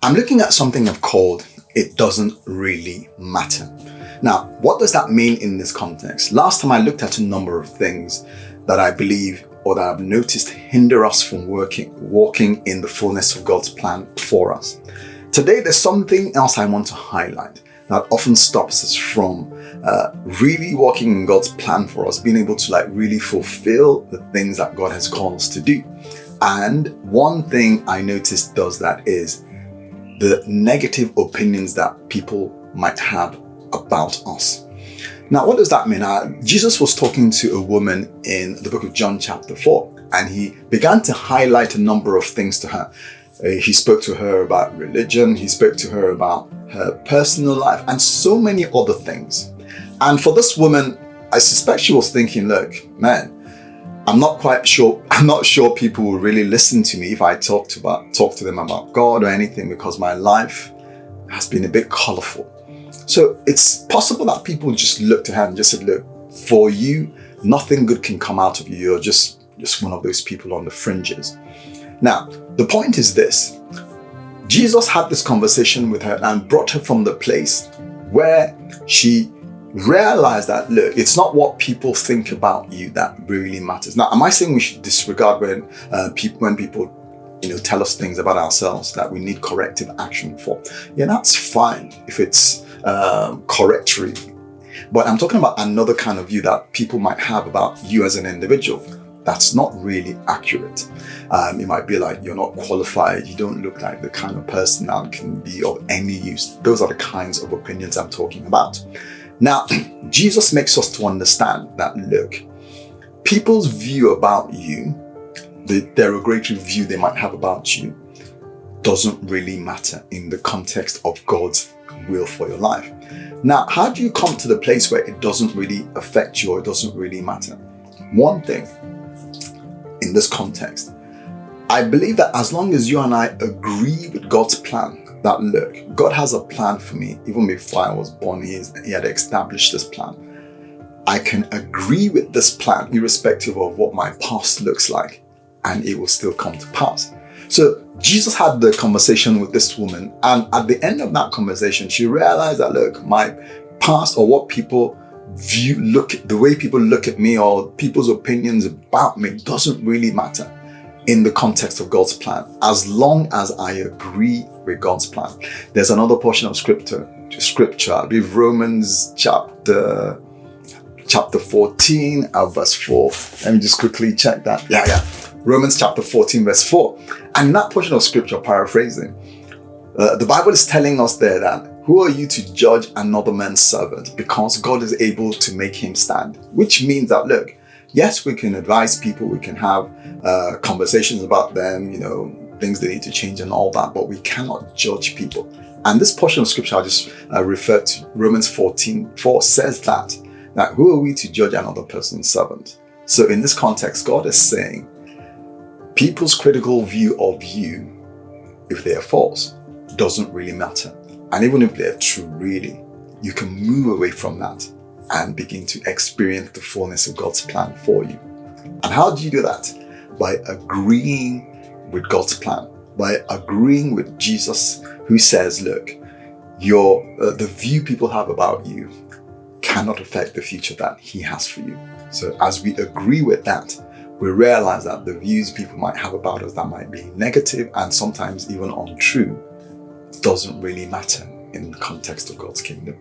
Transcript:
I'm looking at something I've called "It Doesn't Really Matter." Now, what does that mean in this context? Last time I looked at a number of things that I believe or that I've noticed hinder us from walking in the fullness of God's plan for us. Today, there's something else I want to highlight that often stops us from really walking in God's plan for us, being able to really fulfill the things that God has called us to do. And one thing I noticed does that is the negative opinions that people might have about us. Now, what does that mean? Jesus was talking to a woman in the book of John chapter 4, and he began to highlight a number of things to her. He spoke to her about religion, he spoke to her about her personal life, and so many other things. And for this woman, I suspect she was thinking, look, man, I'm not sure people will really listen to me if I talk to them about God or anything, because my life has been a bit colorful. So it's possible that people just looked at her and just said, look, for you, nothing good can come out of you. You're just one of those people on the fringes. Now, the point is this. Jesus had this conversation with her and brought her from the place where she realized that, look, it's not what people think about you that really matters. Now, am I saying we should disregard when people tell us things about ourselves that we need corrective action for? Yeah, that's fine if it's correctory. But I'm talking about another kind of view that people might have about you as an individual. That's not really accurate. It might be like, you're not qualified, you don't look like the kind of person that can be of any use. Those are the kinds of opinions I'm talking about. Now, Jesus makes us to understand that, look, people's view about you, the derogatory view they might have about you, doesn't really matter in the context of God's will for your life. Now, how do you come to the place where it doesn't really affect you or it doesn't really matter? One thing in this context, I believe that as long as you and I agree with God's plan, that look, God has a plan for me. Even before I was born, he had established this plan. I can agree with this plan irrespective of what my past looks like, and it will still come to pass. So Jesus had the conversation with this woman, and at the end of that conversation, she realized that, look, my past or what people the way people look at me or people's opinions about me doesn't really matter in the context of God's plan, as long as I agree with God's plan. There's another portion of scripture, I believe Romans chapter 14, verse 4. Let me just quickly check that. Yeah. Romans chapter 14, verse 4. And in that portion of scripture, paraphrasing, the Bible is telling us there that, who are you to judge another man's servant? Because God is able to make him stand. Which means that, look, yes, we can advise people, we can have conversations about them, things they need to change and all that, but we cannot judge people. And this portion of scripture I just referred to, Romans 14:4, says that who are we to judge another person's servant? So in this context, God is saying, people's critical view of you, if they are false, doesn't really matter. And even if they're true, really, you can move away from that and begin to experience the fullness of God's plan for you. And how do you do that? By agreeing with God's plan, by agreeing with Jesus, who says, look, the view people have about you cannot affect the future that he has for you. So as we agree with that, we realize that the views people might have about us that might be negative and sometimes even untrue doesn't really matter in the context of God's kingdom.